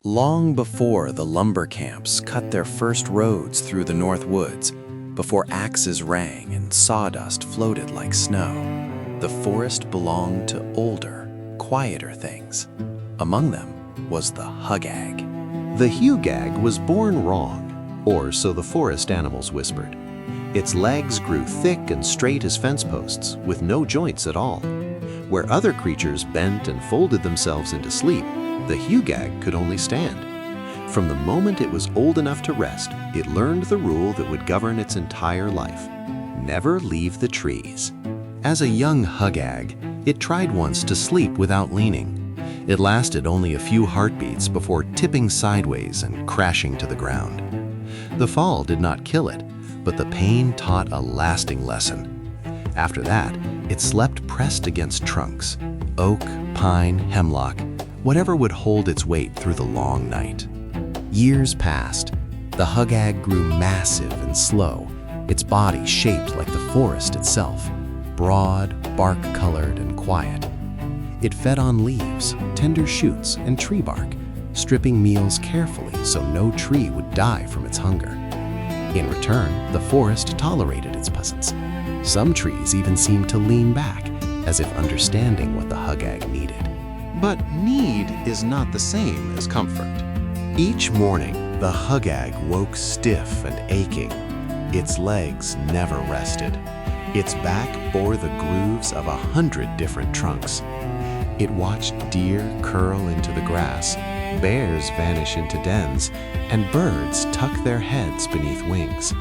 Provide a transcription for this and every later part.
Long before the lumber camps cut their first roads through the North Woods, before axes rang and sawdust floated like snow, the forest belonged to older, quieter things. Among them was the Hugag. The Hugag was born wrong, or so the forest animals whispered. Its legs grew thick and straight as fence posts, with no joints at all. Where other creatures bent and folded themselves into sleep, the Hugag could only stand. From the moment it was old enough to rest, it learned the rule that would govern its entire life: never leave the trees. As a young Hugag, it tried once to sleep without leaning. It lasted only a few heartbeats before tipping sideways and crashing to the ground. The fall did not kill it, but the pain taught a lasting lesson. After that, it slept pressed against trunks, oak, pine, hemlock, whatever would hold its weight through the long night. Years passed. The Hugag grew massive and slow, its body shaped like the forest itself, broad, bark-colored, and quiet. It fed on leaves, tender shoots, and tree bark, stripping meals carefully so no tree would die from its hunger. In return, the forest tolerated its presence. Some trees even seemed to lean back, as if understanding what the Hugag needed. But need is not the same as comfort. Each morning, the Hugag woke stiff and aching. Its legs never rested. Its back bore the grooves of 100 different trunks. It watched deer curl into the grass, bears vanish into dens, and birds tuck their heads beneath wings.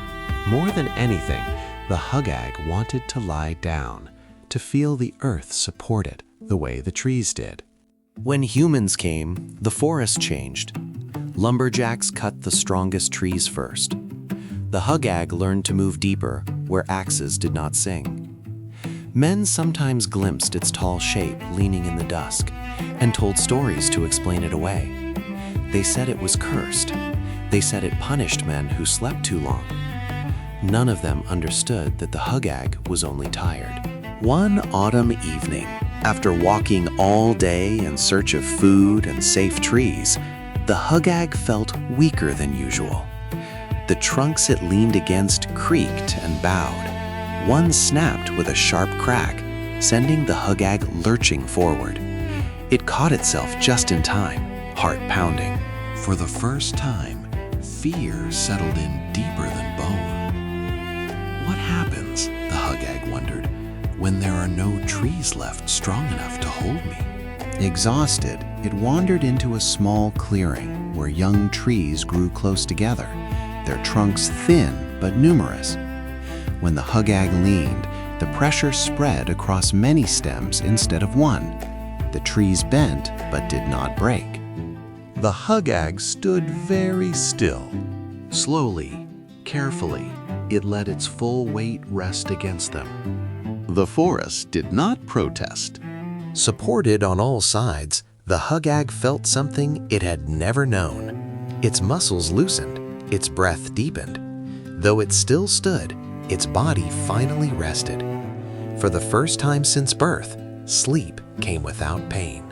More than anything, the Hugag wanted to lie down, to feel the earth support it the way the trees did. When humans came, the forest changed. Lumberjacks cut the strongest trees first. The Hugag learned to move deeper where axes did not sing. Men sometimes glimpsed its tall shape leaning in the dusk and told stories to explain it away. They said it was cursed. They said it punished men who slept too long. None of them understood that the Hugag was only tired. One autumn evening, after walking all day in search of food and safe trees, the Hugag felt weaker than usual. The trunks it leaned against creaked and bowed. One snapped with a sharp crack, sending the Hugag lurching forward. It caught itself just in time, heart pounding. For the first time, fear settled in deeper than bone. What happens, the Hugag wondered, when there are no trees left strong enough to hold me? Exhausted, it wandered into a small clearing where young trees grew close together, their trunks thin but numerous. When the Hugag leaned, the pressure spread across many stems instead of one. The trees bent but did not break. The Hugag stood very still. Slowly, carefully, it let its full weight rest against them. The forest did not protest. Supported on all sides, the Hugag felt something it had never known. Its muscles loosened, its breath deepened. Though it still stood, its body finally rested. For the first time since birth, sleep came without pain.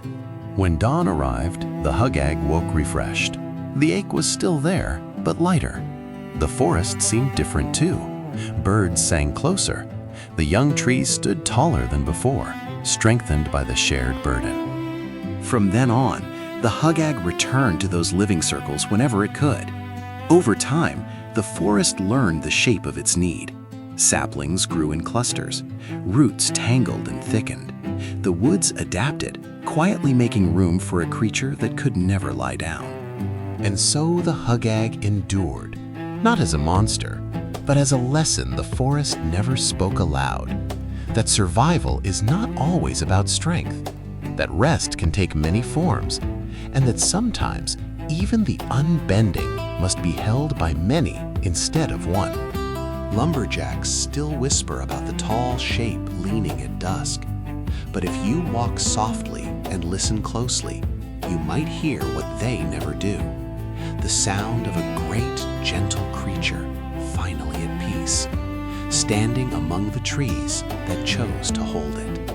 When dawn arrived, the Hugag woke refreshed. The ache was still there, but lighter. The forest seemed different too. Birds sang closer. The young trees stood taller than before, strengthened by the shared burden. From then on, the Hugag returned to those living circles whenever it could. Over time, the forest learned the shape of its need. Saplings grew in clusters, roots tangled and thickened. The woods adapted, quietly making room for a creature that could never lie down. And so the Hugag endured, not as a monster, but as a lesson the forest never spoke aloud. That survival is not always about strength, that rest can take many forms, and that sometimes even the unbending must be held by many instead of one. Lumberjacks still whisper about the tall shape leaning at dusk. But if you walk softly and listen closely, you might hear what they never do. The sound of a great, gentle creature finally at peace, standing among the trees that chose to hold it.